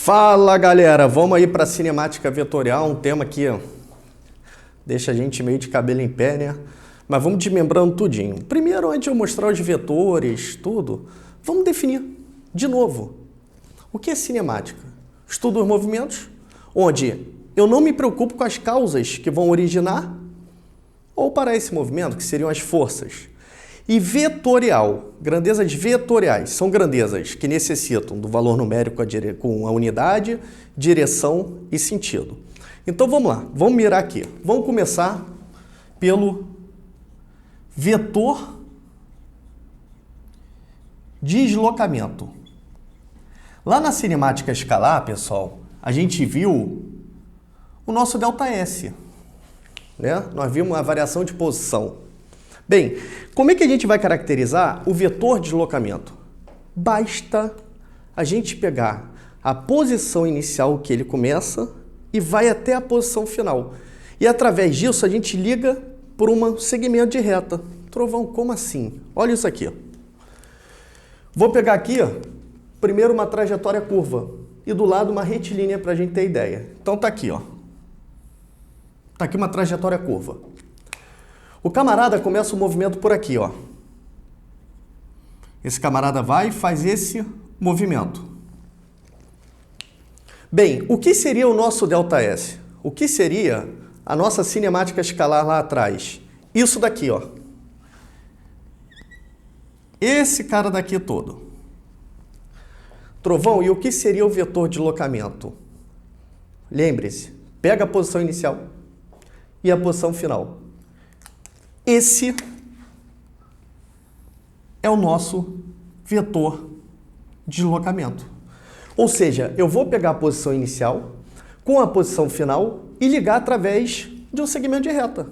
Fala galera, vamos aí para cinemática vetorial, um tema que deixa a gente meio de cabelo em pé, né? Mas vamos desmembrando tudinho. Primeiro, antes de eu mostrar os vetores, tudo, vamos definir de novo o que é cinemática. Estudo os movimentos, onde eu não me preocupo com as causas que vão originar ou parar esse movimento, que seriam as forças. E vetorial, grandezas vetoriais, são grandezas que necessitam do valor numérico com a unidade, direção e sentido. Então vamos lá, vamos mirar aqui. Vamos começar pelo vetor deslocamento. Lá na cinemática escalar, pessoal, a gente viu o nosso ΔS, né? Nós vimos a variação de posição. Bem, como é que a gente vai caracterizar o vetor de deslocamento? Basta a gente pegar a posição inicial que ele começa e vai até a posição final. E através disso a gente liga por um segmento de reta. Trovão, como assim? Olha isso aqui. Vou pegar aqui, primeiro uma trajetória curva e do lado uma retilínea para a gente ter ideia. Então tá aqui, ó. Tá aqui uma trajetória curva. O camarada começa o movimento por aqui, ó. Esse camarada vai e faz esse movimento. Bem, o que seria o nosso ΔS? O que seria a nossa cinemática escalar lá atrás? Isso daqui, ó. Esse cara daqui todo. Trovão, e o que seria o vetor de deslocamento? Lembre-se, pega a posição inicial e a posição final. Esse é o nosso vetor de deslocamento. Ou seja, eu vou pegar a posição inicial com a posição final e ligar através de um segmento de reta.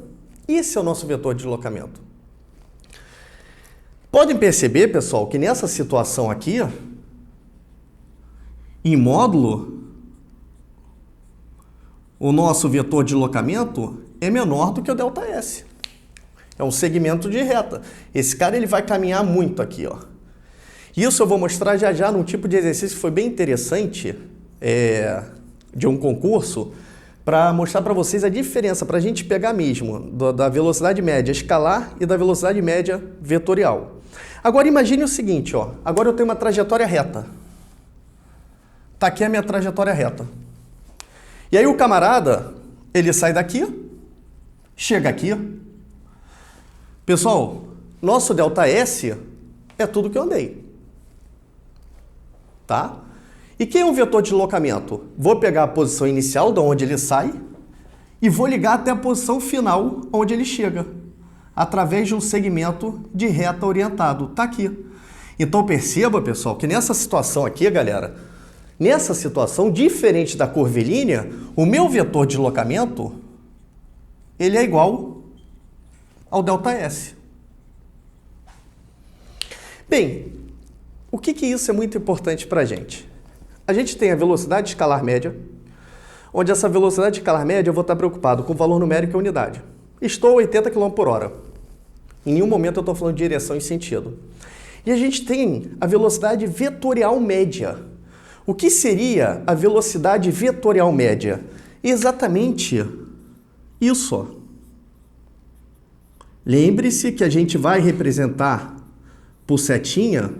Esse é o nosso vetor de deslocamento. Podem perceber, pessoal, que nessa situação aqui, em módulo, o nosso vetor de deslocamento é menor do que o ΔS. É um segmento de reta. Esse cara ele vai caminhar muito aqui, ó. Isso eu vou mostrar já já num tipo de exercício que foi bem interessante de um concurso para mostrar para vocês a diferença, para a gente pegar mesmo da velocidade média escalar e da velocidade média vetorial. Agora imagine o seguinte, ó. Agora eu tenho uma trajetória reta. Tá aqui a minha trajetória reta. E aí o camarada, ele sai daqui, chega aqui. Pessoal, nosso ΔS é tudo que eu andei. Tá? E quem é um vetor de deslocamento? Vou pegar a posição inicial, de onde ele sai, e vou ligar até a posição final, onde ele chega, através de um segmento de reta orientado. Tá aqui. Então perceba, pessoal, que nessa situação aqui, galera, nessa situação, diferente da curvilínea, o meu vetor de deslocamento, ele é igual ao ΔS. Bem, o que isso é muito importante para a gente? A gente tem a velocidade escalar média, onde essa velocidade escalar média eu vou estar preocupado com o valor numérico e a unidade. Estou a 80 km por hora. Em nenhum momento eu estou falando de direção e sentido. E a gente tem a velocidade vetorial média. O que seria a velocidade vetorial média? Exatamente isso, ó. Lembre-se que a gente vai representar por setinha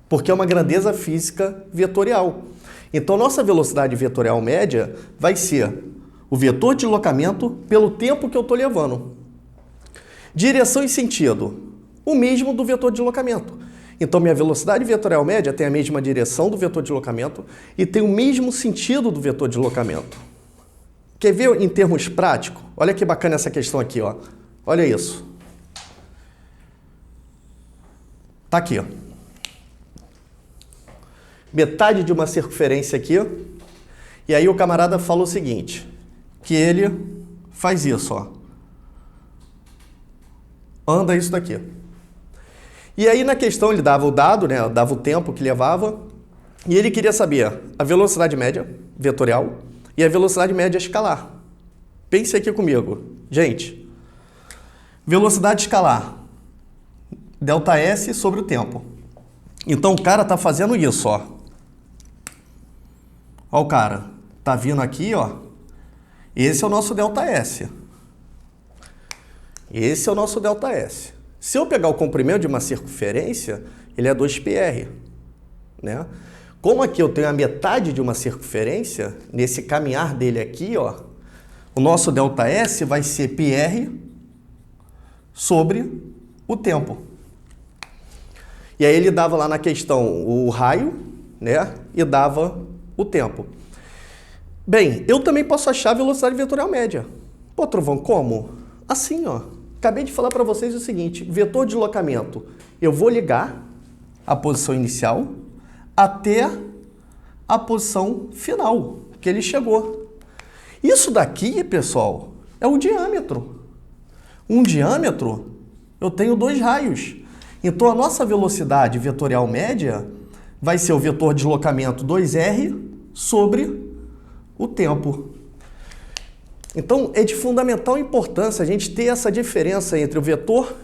porque é uma grandeza física vetorial. Então, nossa velocidade vetorial média vai ser o vetor de deslocamento pelo tempo que eu estou levando. Direção e sentido, o mesmo do vetor de deslocamento. Então, minha velocidade vetorial média tem a mesma direção do vetor de deslocamento e tem o mesmo sentido do vetor de deslocamento. Quer ver em termos práticos? Olha que bacana essa questão aqui, ó. Olha isso. Tá aqui. Metade de uma circunferência aqui. E aí o camarada fala o seguinte, que ele faz isso, ó. Anda isso daqui. E aí na questão ele dava o dado, né? Dava o tempo que levava. E ele queria saber a velocidade média vetorial e a velocidade média escalar. Pense aqui comigo. Gente, velocidade escalar, ΔS sobre o tempo. Então o cara está fazendo isso, ó. Ó o cara, tá vindo aqui, ó. Esse é o nosso ΔS. Esse é o nosso ΔS. Se eu pegar o comprimento de uma circunferência, ele é 2πr, né? Como aqui eu tenho a metade de uma circunferência, nesse caminhar dele aqui, ó, o nosso ΔS vai ser πr sobre o tempo. E aí ele dava lá na questão o raio, né, e dava o tempo. Bem, eu também posso achar a velocidade vetorial média. Pô, Trovão, como? Assim, ó. Acabei de falar para vocês o seguinte, vetor de deslocamento, eu vou ligar a posição inicial até a posição final, que ele chegou. Isso daqui, pessoal, é o diâmetro. Um diâmetro, eu tenho 2 raios. Então, a nossa velocidade vetorial média vai ser o vetor de deslocamento 2r sobre o tempo. Então, é de fundamental importância a gente ter essa diferença entre o vetor,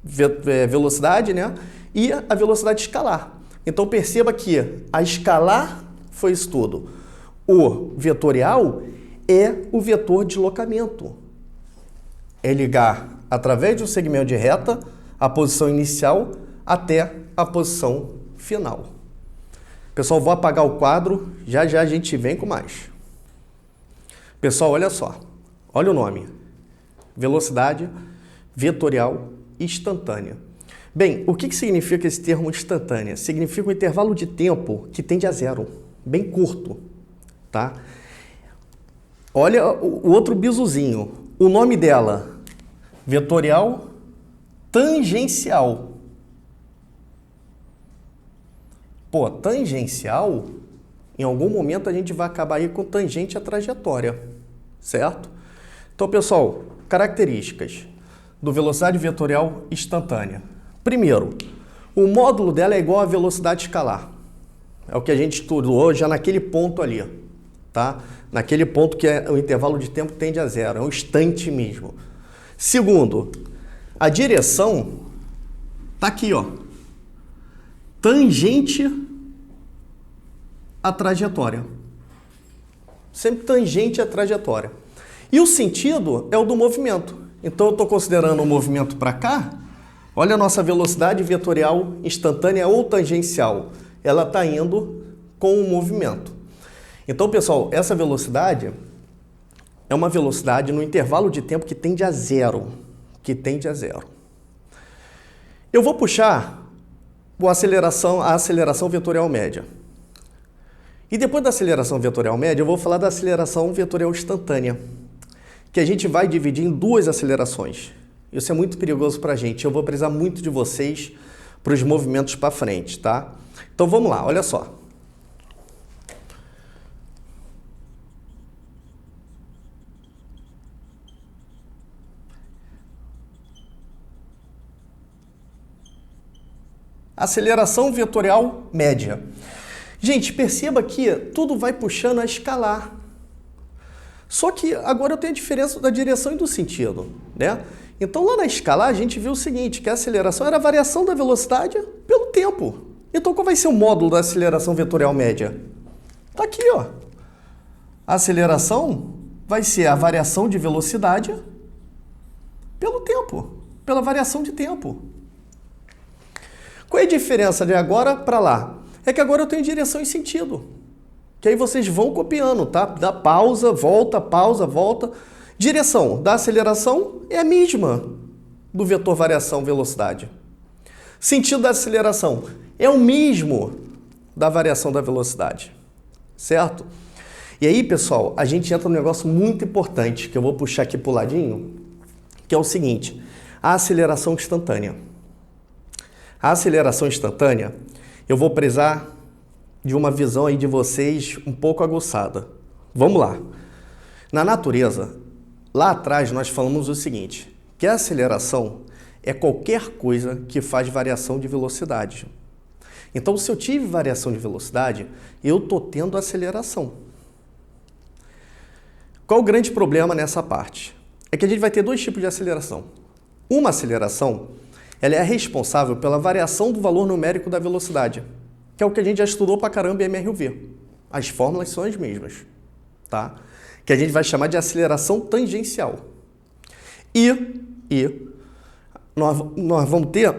velocidade, né, e a velocidade escalar. Então, perceba que a escalar foi isso tudo. O vetorial é o vetor de deslocamento. É ligar, através de um segmento de reta, a posição inicial até a posição final. Pessoal, vou apagar o quadro, já já a gente vem com mais. Pessoal, olha só, olha o nome, velocidade vetorial instantânea. Bem, o que significa esse termo instantânea? Significa um intervalo de tempo que tende a zero, bem curto, tá? Olha o outro bizuzinho, o nome dela, vetorial tangencial. Pô, tangencial, em algum momento a gente vai acabar aí com tangente à trajetória, certo? Então, pessoal, características do velocidade vetorial instantânea. Primeiro, o módulo dela é igual à velocidade escalar. É o que a gente estudou já naquele ponto ali, tá? Naquele ponto que o intervalo de tempo tende a zero, é um instante mesmo. Segundo, a direção tá aqui, ó. Tangente à trajetória. Sempre tangente à trajetória. E o sentido é o do movimento. Então, eu estou considerando o movimento para cá. Olha a nossa velocidade vetorial instantânea ou tangencial. Ela está indo com o movimento. Então, pessoal, essa velocidade é uma velocidade no intervalo de tempo que tende a zero. Eu vou puxar a aceleração vetorial média. E depois da aceleração vetorial média, eu vou falar da aceleração vetorial instantânea, que a gente vai dividir em 2 acelerações. Isso é muito perigoso para a gente. Eu vou precisar muito de vocês para os movimentos para frente, tá? Então vamos lá, olha só. Aceleração vetorial média. Gente, perceba que tudo vai puxando a escalar. Só que agora eu tenho a diferença da direção e do sentido, né? Então lá na escalar a gente viu o seguinte, que a aceleração era a variação da velocidade pelo tempo. Então qual vai ser o módulo da aceleração vetorial média? Tá aqui, ó. A aceleração vai ser a variação de velocidade pelo tempo, pela variação de tempo. Qual é a diferença de agora para lá? É que agora eu tenho direção e sentido. Que aí vocês vão copiando, tá? Dá pausa, volta. Direção da aceleração é a mesma do vetor variação velocidade. Sentido da aceleração é o mesmo da variação da velocidade, certo? E aí, pessoal, a gente entra num negócio muito importante, que eu vou puxar aqui para o ladinho, que é o seguinte, a aceleração instantânea. A aceleração instantânea, eu vou precisar de uma visão aí de vocês um pouco aguçada. Vamos lá. Na natureza, lá atrás nós falamos o seguinte, que a aceleração é qualquer coisa que faz variação de velocidade. Então, se eu tive variação de velocidade, eu estou tendo aceleração. Qual o grande problema nessa parte? É que a gente vai ter 2 tipos de aceleração. Uma aceleração, ela é responsável pela variação do valor numérico da velocidade, que é o que a gente já estudou pra caramba em MRUV. As fórmulas são as mesmas, tá? Que a gente vai chamar de aceleração tangencial. E nós vamos ter,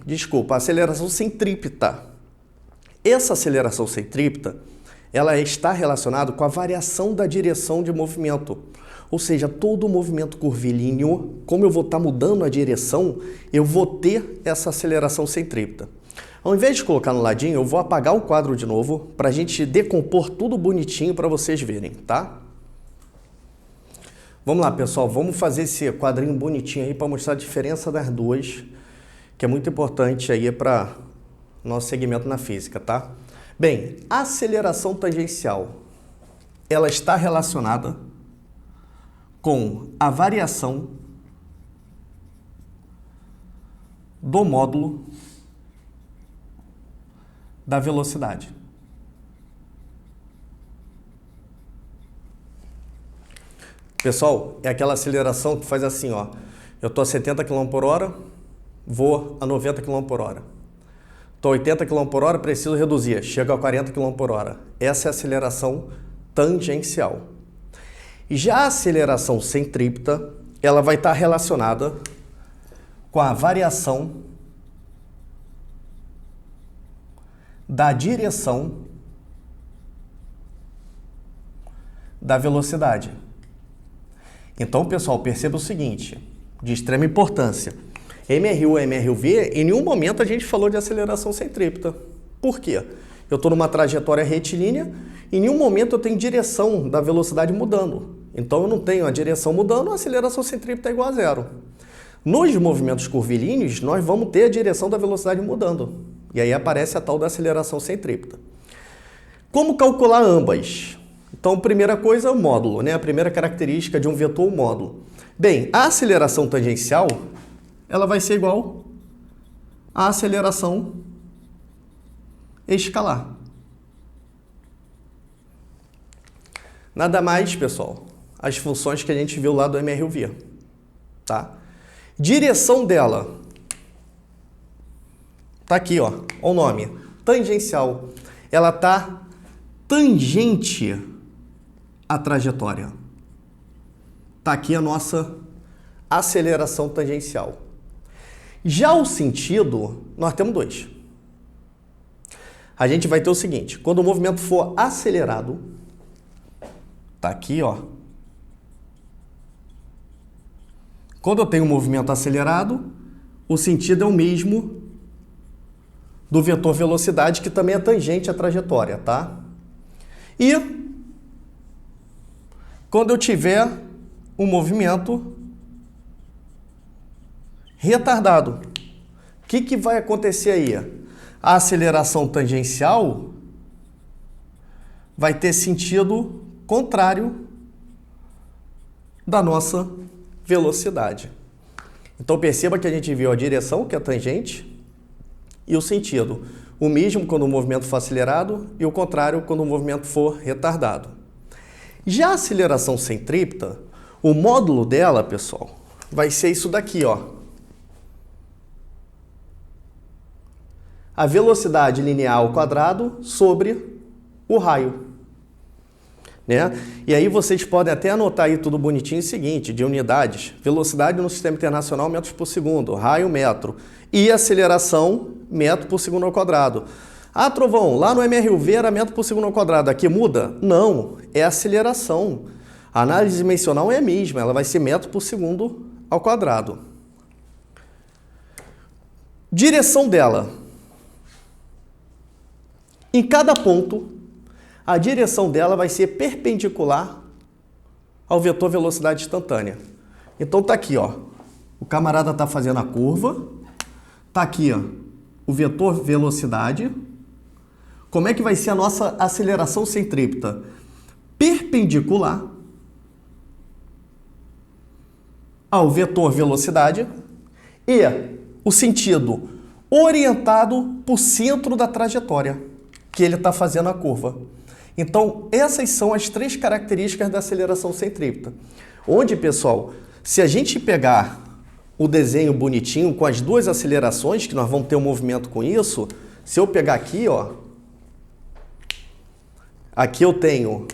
desculpa, a aceleração centrípeta. Essa aceleração centrípeta, ela está relacionada com a variação da direção de movimento. Ou seja, todo movimento curvilíneo, como eu vou estar mudando a direção, eu vou ter essa aceleração centrípeta. Ao invés de colocar no ladinho, eu vou apagar o quadro de novo para a gente decompor tudo bonitinho para vocês verem, tá? Vamos lá, pessoal, vamos fazer esse quadrinho bonitinho aí para mostrar a diferença das duas, que é muito importante aí para nosso segmento na física, tá? Bem, a aceleração tangencial, ela está relacionada com a variação do módulo da velocidade. Pessoal, é aquela aceleração que faz assim, ó. Eu estou a 70 km por hora, vou a 90 km por hora. Estou a 80 km por hora, preciso reduzir, chego a 40 km por hora. Essa é a aceleração tangencial. Já a aceleração centrípeta, ela vai estar relacionada com a variação da direção da velocidade. Então, pessoal, perceba o seguinte, de extrema importância. MRU e MRV, em nenhum momento a gente falou de aceleração centrípeta. Por quê? Eu estou numa trajetória retilínea, em nenhum momento eu tenho direção da velocidade mudando. Então eu não tenho a direção mudando, a aceleração centrípeta é igual a zero. Nos movimentos curvilíneos, nós vamos ter a direção da velocidade mudando. E aí aparece a tal da aceleração centrípeta. Como calcular ambas? Então, primeira coisa, o módulo, né? A primeira característica de um vetor, o módulo. Bem, a aceleração tangencial, ela vai ser igual à aceleração escalar. Nada mais, pessoal, as funções que a gente viu lá do MRV, tá? Direção dela, tá aqui, ó, o nome, tangencial. Ela tá tangente à trajetória. Tá aqui a nossa aceleração tangencial. Já o sentido, nós temos dois. A gente vai ter o seguinte, quando o movimento for acelerado, tá aqui, ó. Quando eu tenho um movimento acelerado, o sentido é o mesmo do vetor velocidade, que também é tangente à trajetória, tá? E quando eu tiver um movimento retardado, o que vai acontecer aí? A aceleração tangencial vai ter sentido contrário da nossa velocidade. Então perceba que a gente viu a direção, que é tangente, e o sentido. O mesmo quando o movimento for acelerado e o contrário quando o movimento for retardado. Já a aceleração centrípeta, o módulo dela, pessoal, vai ser isso daqui, ó. A velocidade linear ao quadrado sobre o raio. Né? E aí vocês podem até anotar aí tudo bonitinho o seguinte, de unidades. Velocidade no sistema internacional, metros por segundo, raio, metro. E aceleração, metro por segundo ao quadrado. Ah, Trovão, lá no MRV era metro por segundo ao quadrado. Aqui muda? Não, é aceleração. A análise dimensional é a mesma, ela vai ser metro por segundo ao quadrado. Direção dela. Em cada ponto, a direção dela vai ser perpendicular ao vetor velocidade instantânea. Então tá aqui, ó. O camarada tá fazendo a curva. Tá aqui, ó, o vetor velocidade. Como é que vai ser a nossa aceleração centrípeta? Perpendicular ao vetor velocidade e o sentido orientado para o centro da trajetória que ele está fazendo a curva. Então, essas são as três características da aceleração centrípeta. Onde, pessoal, se a gente pegar o desenho bonitinho com as duas acelerações, que nós vamos ter um movimento com isso, se eu pegar aqui, ó, Aqui eu tenho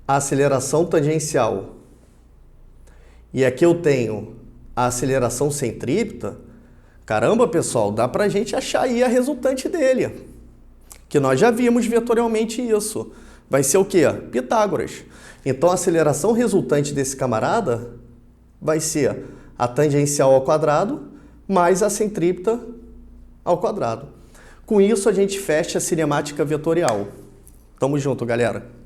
a aceleração tangencial e aqui eu tenho a aceleração centrípeta. Caramba, pessoal, dá pra gente achar aí a resultante dele, que nós já vimos vetorialmente isso. Vai ser o quê? Pitágoras. Então a aceleração resultante desse camarada vai ser a tangencial ao quadrado mais a centrípeta ao quadrado. Com isso a gente fecha a cinemática vetorial. Tamo junto, galera.